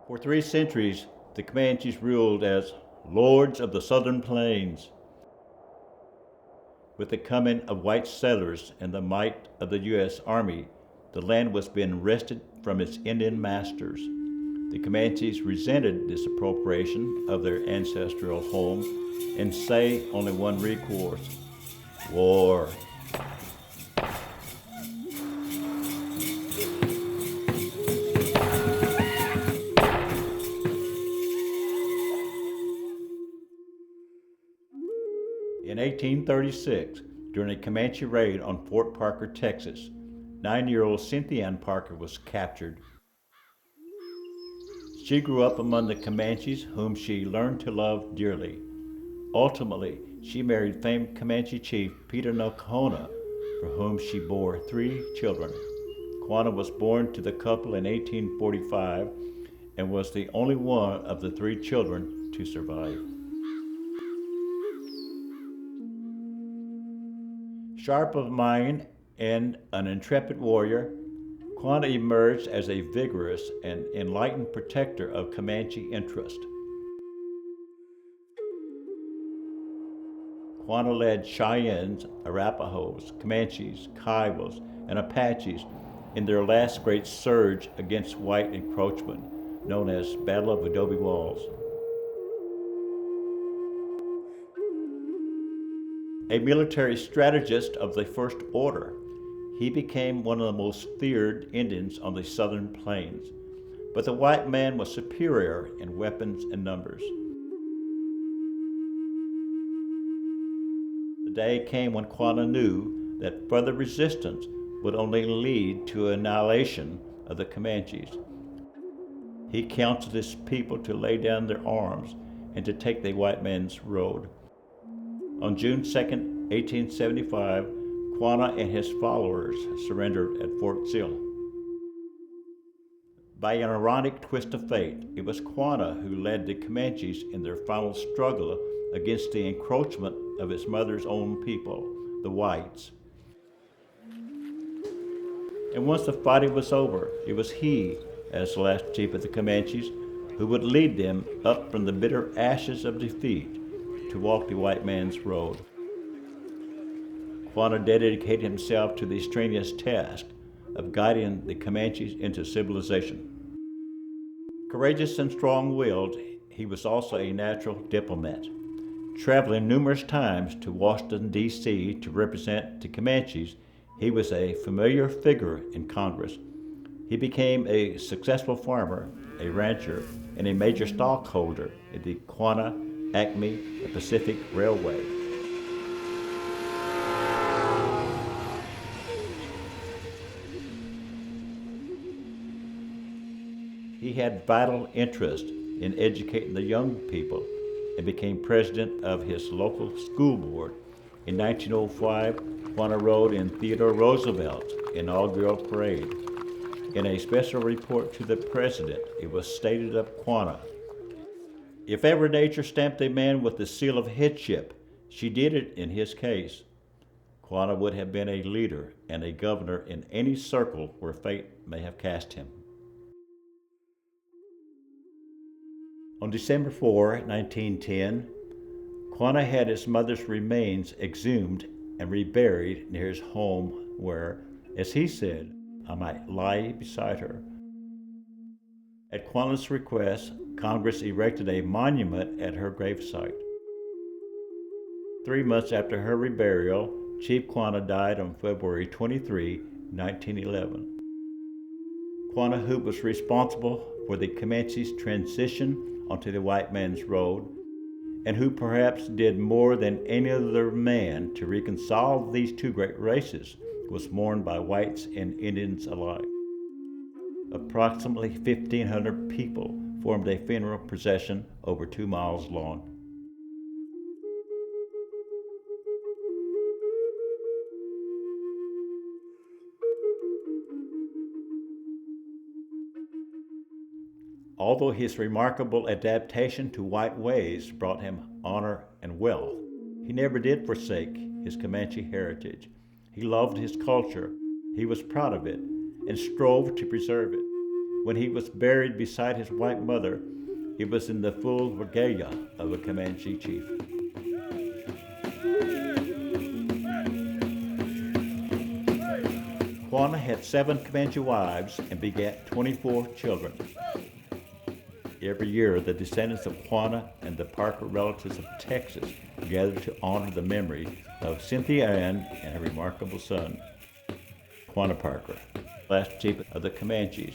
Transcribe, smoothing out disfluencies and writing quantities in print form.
For 3 centuries, the Comanches ruled as lords of the southern plains. With the coming of white settlers and the might of the U.S. Army, the land was being wrested from its Indian masters. The Comanches resented this appropriation of their ancestral home and say only one recourse: war. In 1836, during a Comanche raid on Fort Parker, Texas, 9-year-old Cynthia Parker was captured. She grew up among the Comanches, whom she learned to love dearly. Ultimately, she married famed Comanche chief Peter Nocona, for whom she bore 3 children. Quanah was born to the couple in 1845 and was the only one of the 3 children to survive. Sharp of mind and an intrepid warrior, Quanah emerged as a vigorous and enlightened protector of Comanche interest. Quanah led Cheyennes, Arapahoes, Comanches, Kiowas, and Apaches in their last great surge against white encroachment, known as Battle of Adobe Walls. A military strategist of the First Order, he became one of the most feared Indians on the southern plains. But the white man was superior in weapons and numbers. The day came when Quanah knew that further resistance would only lead to annihilation of the Comanches. He counseled his people to lay down their arms and to take the white man's road. On June 2, 1875, Quanah and his followers surrendered at Fort Sill. By an ironic twist of fate, it was Quanah who led the Comanches in their final struggle against the encroachment of his mother's own people, the whites. And once the fighting was over, it was he, as the last chief of the Comanches, who would lead them up from the bitter ashes of defeat to walk the white man's road. Quanah dedicated himself to the strenuous task of guiding the Comanches into civilization. Courageous and strong-willed, he was also a natural diplomat, traveling numerous times to Washington, D.C. to represent the Comanches. He was a familiar figure in Congress. He became a successful farmer, a rancher, and a major stockholder in the Quanah, Acme, and Pacific Railway. He had vital interest in educating the young people and became president of his local school board. In 1905, Quanah rode in Theodore Roosevelt's inaugural parade. In a special report to the president, it was stated of Quanah, "If ever nature stamped a man with the seal of headship, she did it in his case." Quanah would have been a leader and a governor in any circle where fate may have cast him. On December 4, 1910, Quanah had his mother's remains exhumed and reburied near his home where, as he said, I might lie beside her. At Quanah's request, Congress erected a monument at her gravesite. 3 months after her reburial, Chief Quanah died on February 23, 1911. Quanah, who was responsible for the Comanche's transition onto the white man's road, and who perhaps did more than any other man to reconcile these 2 great races, was mourned by whites and Indians alike. Approximately 1,500 people formed a funeral procession over 2 miles long. Although his remarkable adaptation to white ways brought him honor and wealth, he never did forsake his Comanche heritage. He loved his culture, he was proud of it, and strove to preserve it. When he was buried beside his white mother, he was in the full regalia of a Comanche chief. Quanah had 7 Comanche wives and begat 24 children. Every year, the descendants of Quanah and the Parker relatives of Texas gathered to honor the memory of Cynthia Ann and her remarkable son, Quanah Parker, last chief of the Comanches.